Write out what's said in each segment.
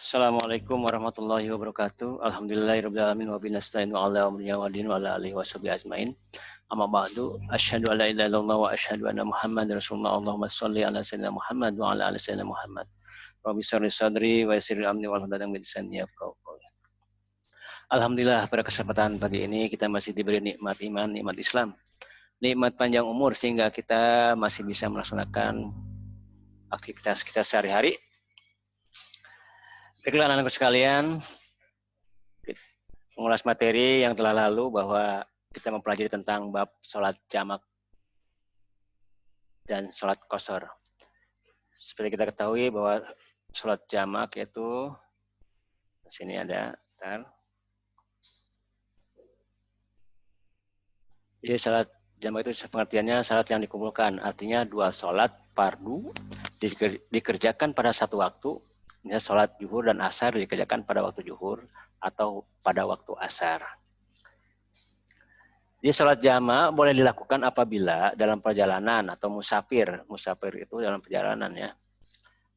Assalamualaikum warahmatullahi wabarakatuh. Alhamdulillahirabbil alamin wa bihi nasta'in wa ala amrina wa din wa ala alihi washabihi ajmain. Amma ba'du, asyhadu an la ilaha illallah wa asyhadu anna Muhammadar Rasulullah. Allahumma shalli ala sayyidina Muhammad wa ala ali sayyidina Muhammad. Rabbi shrah sadri wa yassir li amri wahlul 'uqdatam min lisani yafqahu qawli. Alhamdulillah, pada kesempatan pagi ini kita masih diberi nikmat iman, nikmat Islam, nikmat panjang umur sehingga kita masih bisa melaksanakan aktivitas kita sehari-hari. Baiklah anak-anakku sekalian, mengulas materi yang telah lalu bahwa kita mempelajari tentang bab sholat jamak dan sholat qashar. Seperti kita ketahui bahwa sholat jamak itu, di sini ada, jadi sholat jamak itu pengertiannya sholat yang dikumpulkan, artinya dua sholat fardu dikerjakan pada satu waktu. Misalnya sholat zuhur dan asar dikerjakan pada waktu zuhur atau pada waktu asar. Jadi sholat jamak boleh dilakukan apabila dalam perjalanan atau musafir. Musafir itu dalam perjalanan ya.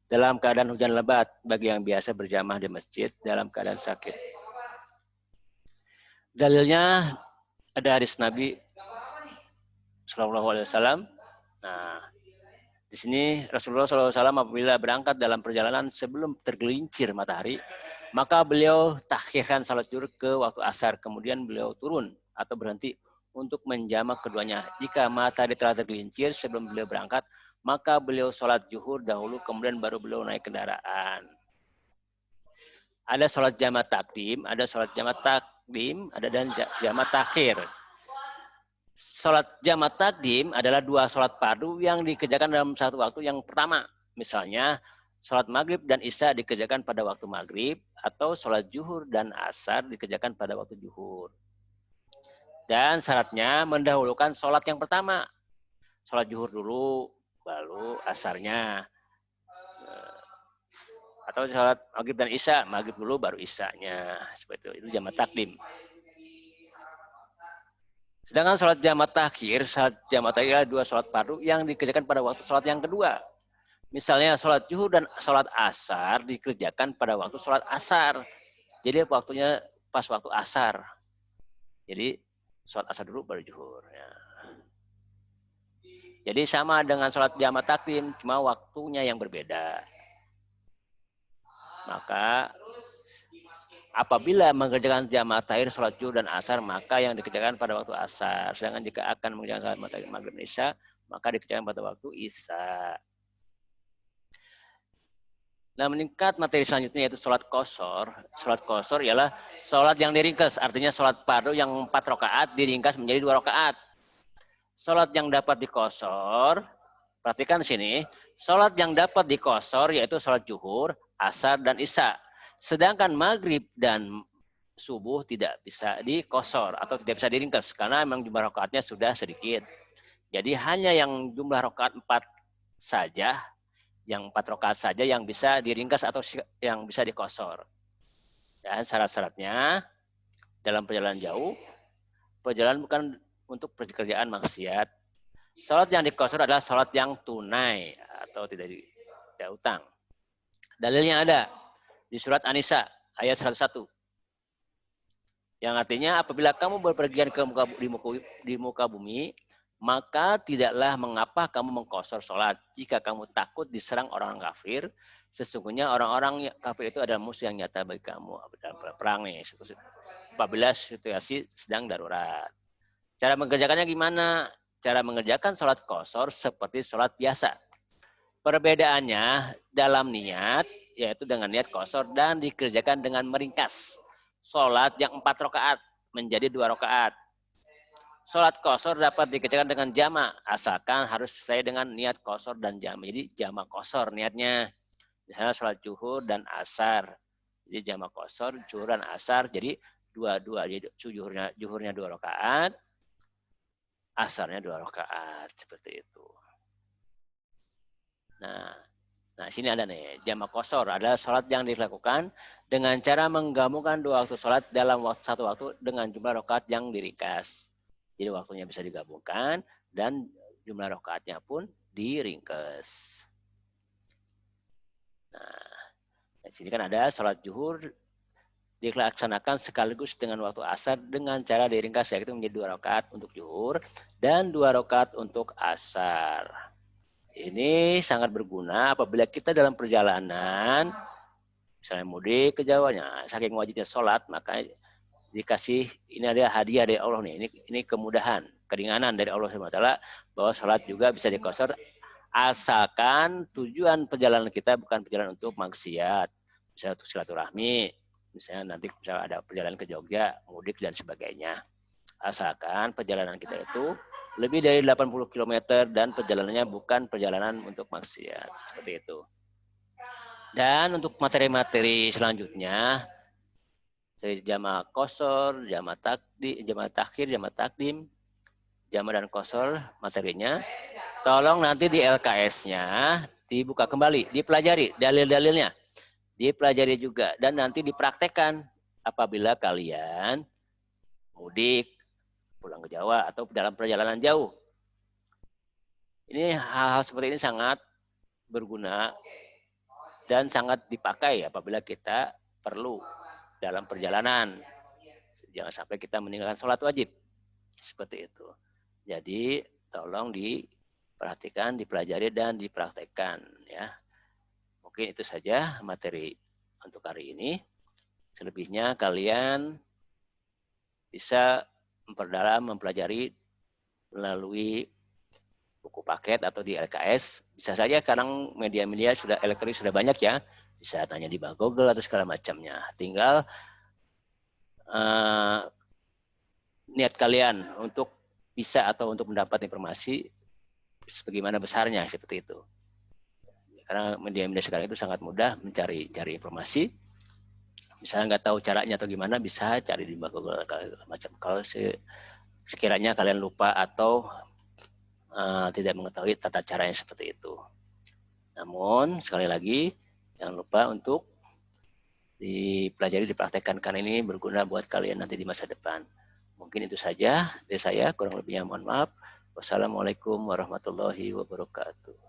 Dalam keadaan hujan lebat bagi yang biasa berjamaah di masjid dalam keadaan sakit. Dalilnya ada hadis Nabi Shallallahu Alaihi Wasallam. Nah, di sini Rasulullah SAW apabila berangkat dalam perjalanan sebelum tergelincir matahari, maka beliau takhirkan salat zuhur ke waktu asar, kemudian beliau turun atau berhenti untuk menjamak keduanya. Jika matahari telah tergelincir sebelum beliau berangkat, maka beliau sholat zuhur dahulu, kemudian baru beliau naik kendaraan. Ada sholat jamak takdim, ada sholat jamak takdim, ada dan jamak takhir. Sholat jamak takdim adalah dua sholat fardu yang dikerjakan dalam satu waktu yang pertama. Misalnya, sholat maghrib dan isya dikerjakan pada waktu maghrib, atau sholat zuhur dan asar dikerjakan pada waktu zuhur. Dan syaratnya mendahulukan sholat yang pertama. Sholat zuhur dulu, baru asarnya. Atau sholat maghrib dan isya, maghrib dulu baru isyanya. Seperti itu jamak takdim. Sedangkan sholat jamak takhir adalah dua sholat fardu yang dikerjakan pada waktu sholat yang kedua. Misalnya sholat zuhur dan sholat asar dikerjakan pada waktu sholat asar. Jadi waktunya pas waktu asar. Jadi sholat asar dulu baru zuhur. Ya. Jadi sama dengan sholat jamak takdim, cuma waktunya yang berbeda. Maka apabila mengerjakan jamak takhir sholat zuhur dan asar, maka yang dikerjakan pada waktu asar. Sedangkan jika akan mengerjakan sholat maghrib dan isya, maka dikerjakan pada waktu isya. Nah, meningkat materi selanjutnya yaitu sholat qashar. Sholat qashar ialah sholat yang diringkas, artinya sholat fardu yang 4 rakaat diringkas menjadi 2 rakaat. Sholat yang dapat diqashar, perhatikan sini, sholat yang dapat diqashar yaitu sholat zuhur, asar, dan isya. Sedangkan maghrib dan subuh tidak bisa diqashar atau tidak bisa diringkas karena memang jumlah rakaatnya sudah sedikit. Jadi hanya yang jumlah rakaat 4 saja, yang 4 rakaat saja yang bisa diringkas atau yang bisa diqashar. Dan syarat-syaratnya dalam perjalanan jauh, perjalanan bukan untuk pekerjaan maksiat. Sholat yang diqashar adalah sholat yang tunai atau tidak utang. Dalilnya ada di surat An-Nisa ayat 101. Yang artinya apabila kamu berpergian di muka bumi, maka tidaklah mengapa kamu mengqashar sholat jika kamu takut diserang orang kafir. Sesungguhnya orang-orang kafir itu adalah musuh yang nyata bagi kamu dalam perang nih. Apabila situasi sedang darurat. Cara mengerjakannya gimana? Cara mengerjakan sholat qashar seperti sholat biasa. Perbedaannya dalam niat, yaitu dengan niat qashar dan dikerjakan dengan meringkas. Sholat yang 4 rakaat menjadi 2 rakaat. Sholat qashar dapat dikerjakan dengan jamak, asalkan harus sesuai dengan niat qashar dan jamak. Jadi jamak qashar niatnya. Misalnya sholat zuhur dan asar. Jadi jamak qashar, zuhur dan asar. Jadi dua-dua. Jadi zuhurnya 2 rakaat, asarnya 2 rakaat. Seperti itu. Nah, sini ada nih, jamak qashar adalah sholat yang dilakukan dengan cara menggabungkan 2 waktu sholat dalam satu waktu dengan jumlah rakaat yang diringkas. Jadi waktunya bisa digabungkan dan jumlah rakaatnya pun diringkas. Nah, Di sini kan ada sholat zuhur dilaksanakan sekaligus dengan waktu asar dengan cara diringkas, yaitu menjadi 2 rakaat untuk zuhur dan 2 rakaat untuk asar. Ini sangat berguna apabila kita dalam perjalanan, misalnya mudik ke Jawanya, saking wajibnya sholat, maka dikasih, ini ada hadiah dari Allah nih, ini kemudahan, keringanan dari Allah SWT, bahwa sholat juga bisa dikosor, asalkan tujuan perjalanan kita bukan perjalanan untuk maksiat, misalnya untuk silaturahmi, misalnya nanti misalnya ada perjalanan ke Jogja, mudik dan sebagainya. Asalkan perjalanan kita itu lebih dari 80 km dan perjalanannya bukan perjalanan untuk maksiat. Seperti itu. Dan untuk materi-materi selanjutnya, seperti jamaah qashar, jamaah takhir, jamaah takdim, jamaah dan qashar materinya, tolong nanti di LKS-nya dibuka kembali, dipelajari dalil-dalilnya. Dipelajari juga dan nanti dipraktekkan apabila kalian mudik, pulang ke Jawa atau dalam perjalanan jauh. Ini hal-hal seperti ini sangat berguna dan sangat dipakai apabila kita perlu dalam perjalanan. Jangan sampai kita meninggalkan sholat wajib. Seperti itu. Jadi tolong diperhatikan, dipelajari dan dipraktekkan ya. Mungkin itu saja materi untuk hari ini. Selebihnya kalian bisa memperdalam, mempelajari melalui buku paket atau di LKS. Bisa saja sekarang media-media sudah elektronik sudah banyak ya. Bisa tanya di Google atau segala macamnya. Tinggal niat kalian untuk bisa atau untuk mendapat informasi sebagaimana besarnya seperti itu. Karena media-media sekarang itu sangat mudah mencari informasi. Misalnya nggak tahu caranya atau gimana, bisa cari di Google macam. Kalau sekiranya kalian lupa atau tidak mengetahui tata caranya seperti itu. Namun sekali lagi jangan lupa untuk dipelajari, dipraktekkan, karena ini berguna buat kalian nanti di masa depan. Mungkin itu saja dari saya, kurang lebihnya mohon maaf. Wassalamualaikum warahmatullahi wabarakatuh.